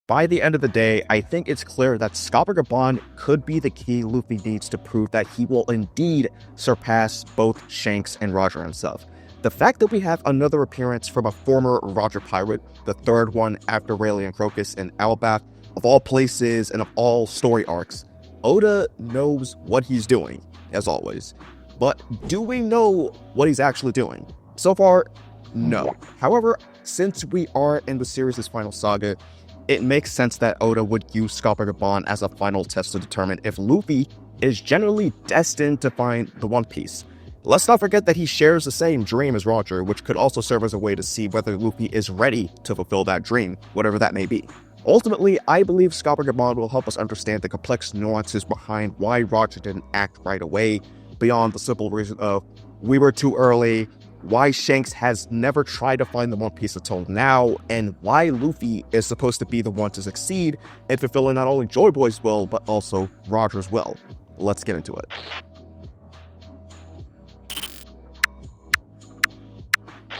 By the end of the day, I think it's clear that Scopper Gaban could be the key Luffy needs to prove that he will indeed surpass both Shanks and Roger himself. The fact that we have another appearance from a former Roger pirate, the third one after Rayleigh and Crocus in Elbaf, of all places and of all story arcs, Oda knows what he's doing, as always. But do we know what he's actually doing? So far, no. However, since we are in the series' final saga, it makes sense that Oda would use Scopper Gaban as a final test to determine if Luffy is generally destined to find the One Piece. Let's not forget that he shares the same dream as Roger, which could also serve as a way to see whether Luffy is ready to fulfill that dream, whatever that may be. Ultimately, I believe Scopper Gaban will help us understand the complex nuances behind why Roger didn't act right away, beyond the simple reason of, we were too early, why Shanks has never tried to find the One Piece until now, and why Luffy is supposed to be the one to succeed in fulfilling not only Joy Boy's will, but also Roger's will. Let's get into it.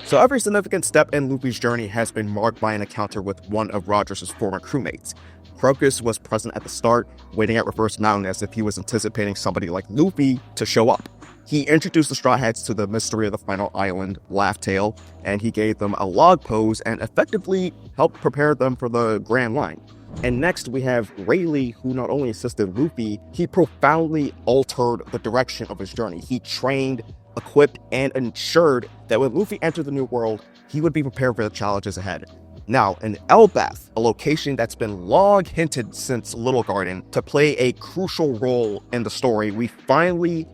So every significant step in Luffy's journey has been marked by an encounter with one of Roger's former crewmates. Crocus was present at the start, waiting at Reverse Mountain as if he was anticipating somebody like Luffy to show up. He introduced the Straw Hats to the mystery of the final island, Laugh Tale, and he gave them a log pose and effectively helped prepare them for the Grand Line. And next we have Rayleigh, who not only assisted Luffy, he profoundly altered the direction of his journey. He trained, equipped, and ensured that when Luffy entered the New World, he would be prepared for the challenges ahead. Now, in Elbaf, a location that's been long hinted since Little Garden to play a crucial role in the story, we finally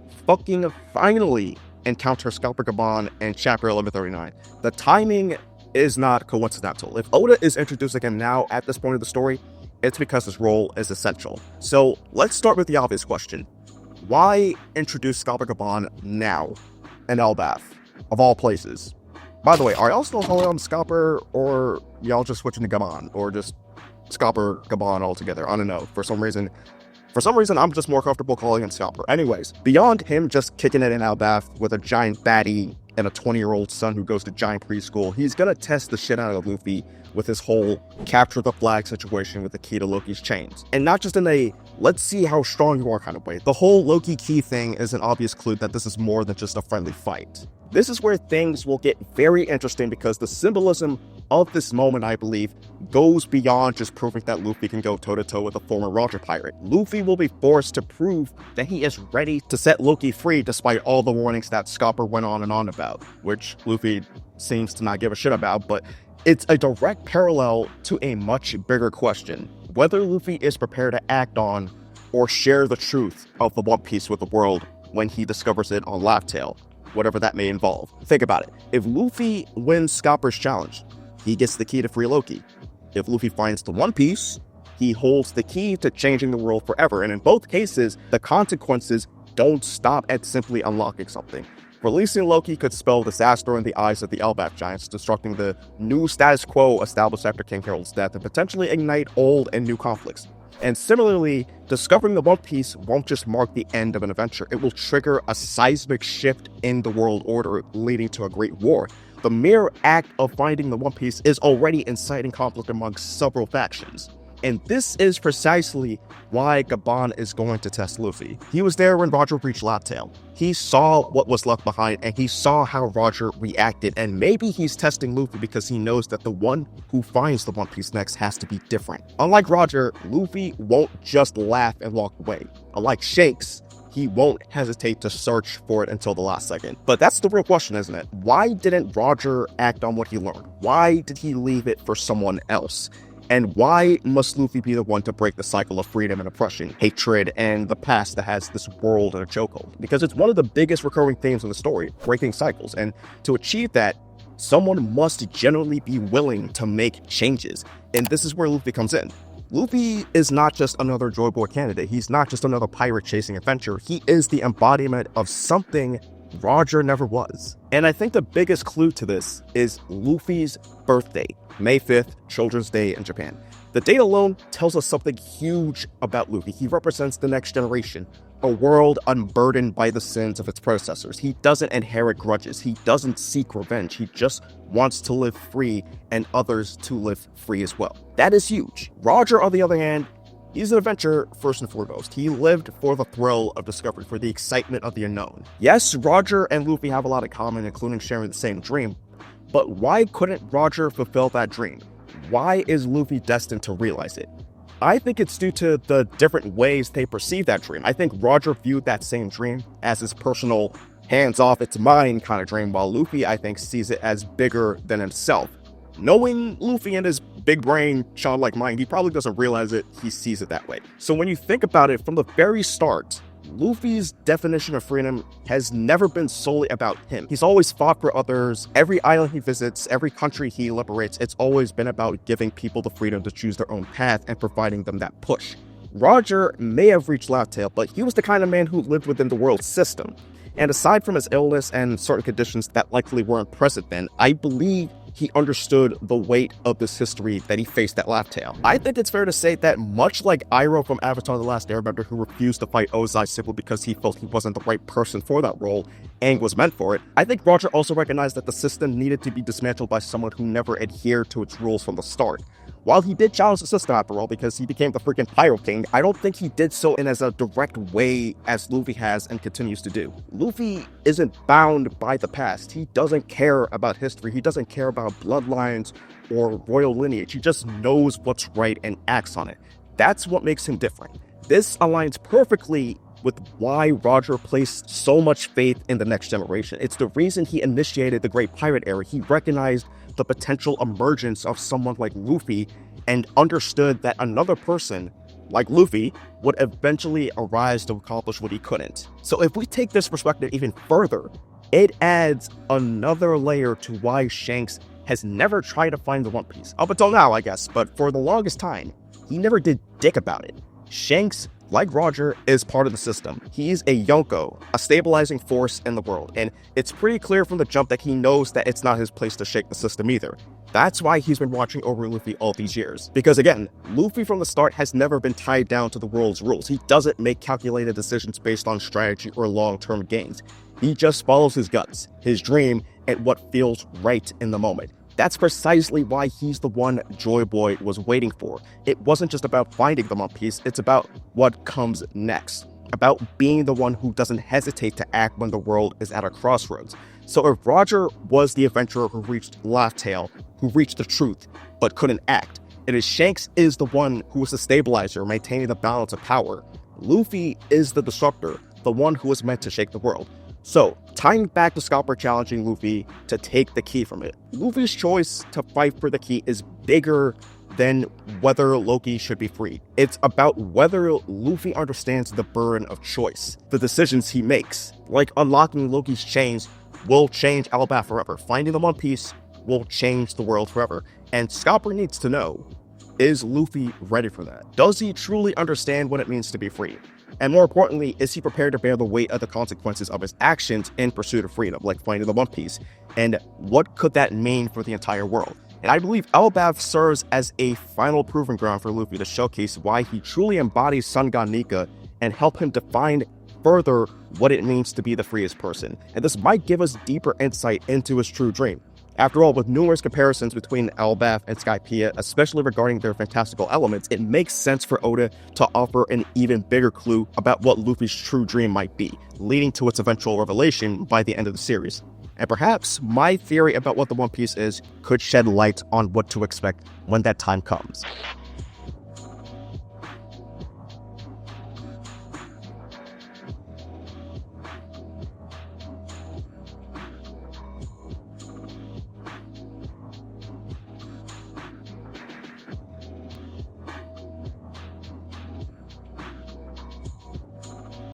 encounter Scopper Gaban in Chapter 1139. The timing is not coincidental. If Oda is introducing him now at this point of the story, it's because his role is essential. So let's start with the obvious question. Why introduce Scopper Gaban now in Elbaf, of all places? By the way, are y'all still calling him Scopper, or y'all just switching to Gaban, or just Scopper Gaban altogether? I don't know. For some reason, I'm just more comfortable calling him Scopper. Anyways, beyond him just kicking it in Elbaf with a giant baddie and a 20-year-old son who goes to giant preschool, he's gonna test the shit out of Luffy with his whole capture the flag situation with the key to Loki's chains. And not just in a let's see how strong you are kind of way. The whole Loki key thing is an obvious clue that this is more than just a friendly fight. This is where things will get very interesting because the symbolism of this moment, I believe, goes beyond just proving that Luffy can go toe-to-toe with a former Roger pirate. Luffy will be forced to prove that he is ready to set Loki free despite all the warnings that Scopper went on and on about, which Luffy seems to not give a shit about, but it's a direct parallel to a much bigger question: whether Luffy is prepared to act on or share the truth of the One Piece with the world when he discovers it on Laugh Tale, whatever that may involve. Think about it. If Luffy wins Scopper's challenge, he gets the key to free Loki. If Luffy finds the One Piece, he holds the key to changing the world forever. And in both cases, the consequences don't stop at simply unlocking something. Releasing Loki could spell disaster in the eyes of the Elbaf giants, disrupting the new status quo established after King Harold's death and potentially ignite old and new conflicts. And similarly, discovering the One Piece won't just mark the end of an adventure, it will trigger a seismic shift in the world order, leading to a great war. The mere act of finding the One Piece is already inciting conflict among several factions. And this is precisely why Gaban is going to test Luffy. He was there when Roger reached Laugh Tale. He saw what was left behind and he saw how Roger reacted, and maybe he's testing Luffy because he knows that the one who finds the One Piece next has to be different. Unlike Roger, Luffy won't just laugh and walk away. Unlike Shanks, he won't hesitate to search for it until the last second. But that's the real question, isn't it? Why didn't Roger act on what he learned? Why did he leave it for someone else? And why must Luffy be the one to break the cycle of freedom and oppression, hatred, and the past that has this world in a chokehold? Because it's one of the biggest recurring themes in the story, breaking cycles. And to achieve that, someone must genuinely be willing to make changes. And this is where Luffy comes in. Luffy is not just another Joy Boy candidate. He's not just another pirate chasing adventure. He is the embodiment of something Roger never was. And I think the biggest clue to this is Luffy's birthday, May 5th, Children's Day in Japan. The date alone tells us something huge about Luffy. He represents the next generation, a world unburdened by the sins of its predecessors. He doesn't inherit grudges. He doesn't seek revenge. He just wants to live free and others to live free as well. That is huge. Roger, on the other hand, he's an adventurer first and foremost. He lived for the thrill of discovery, for the excitement of the unknown. Yes, Roger and Luffy have a lot in common, including sharing the same dream, but why couldn't Roger fulfill that dream? Why is Luffy destined to realize it? I think it's due to the different ways they perceive that dream. I think Roger viewed that same dream as his personal, hands-off, it's mine kind of dream, while Luffy, I think, sees it as bigger than himself. Knowing Luffy and his big brain, childlike mind, he probably doesn't realize it, he sees it that way. So when you think about it, from the very start, Luffy's definition of freedom has never been solely about him. He's always fought for others. Every island he visits, every country he liberates, it's always been about giving people the freedom to choose their own path and providing them that push. Roger may have reached Laugh Tale, but he was the kind of man who lived within the world system. And aside from his illness and certain conditions that likely weren't present then, I believe he understood the weight of this history that he faced at Laugh Tale. I think it's fair to say that much like Iroh from Avatar: The Last Airbender, who refused to fight Ozai simply because he felt he wasn't the right person for that role, Aang was meant for it, I think Roger also recognized that the system needed to be dismantled by someone who never adhered to its rules from the start. While he did challenge the system after all because he became the freaking Pyro King, I don't think he did so in as a direct way as Luffy has and continues to do. Luffy isn't bound by the past. He doesn't care about history. He doesn't care about bloodlines or royal lineage. He just knows what's right and acts on it. That's what makes him different. This aligns perfectly with why Roger placed so much faith in the next generation. It's the reason he initiated the Great Pirate Era. He recognized the potential emergence of someone like Luffy and understood that another person like Luffy would eventually arise to accomplish what he couldn't. So if we take this perspective even further, it adds another layer to why Shanks has never tried to find the One Piece. Up until now, I guess, but for the longest time, he never did dick about it. Shanks, like Roger, is part of the system. He's a Yonko, a stabilizing force in the world, and it's pretty clear from the jump that he knows that it's not his place to shake the system either. That's why he's been watching over Luffy all these years. Because again, Luffy from the start has never been tied down to the world's rules. He doesn't make calculated decisions based on strategy or long-term gains. He just follows his guts, his dream, and what feels right in the moment. That's precisely why he's the one Joy Boy was waiting for. It wasn't just about finding the One Piece, it's about what comes next. About being the one who doesn't hesitate to act when the world is at a crossroads. So if Roger was the adventurer who reached Laugh Tale, who reached the truth, but couldn't act, and Shanks is the one who was the stabilizer, maintaining the balance of power, Luffy is the disruptor, the one who was meant to shake the world. So, tying back to Scopper challenging Luffy to take the key from it, Luffy's choice to fight for the key is bigger than whether Loki should be freed. It's about whether Luffy understands the burden of choice, the decisions he makes. Like unlocking Loki's chains will change Elbaf forever. Finding the One Piece will change the world forever. And Scopper needs to know, is Luffy ready for that? Does he truly understand what it means to be free? And more importantly, is he prepared to bear the weight of the consequences of his actions in pursuit of freedom, like finding the One Piece? And what could that mean for the entire world? And I believe Elbaf serves as a final proving ground for Luffy to showcase why he truly embodies Sun God Nika and help him define further what it means to be the freest person. And this might give us deeper insight into his true dream. After all, with numerous comparisons between Elbaf and Skypiea, especially regarding their fantastical elements, it makes sense for Oda to offer an even bigger clue about what Luffy's true dream might be, leading to its eventual revelation by the end of the series. And perhaps my theory about what the One Piece is could shed light on what to expect when that time comes.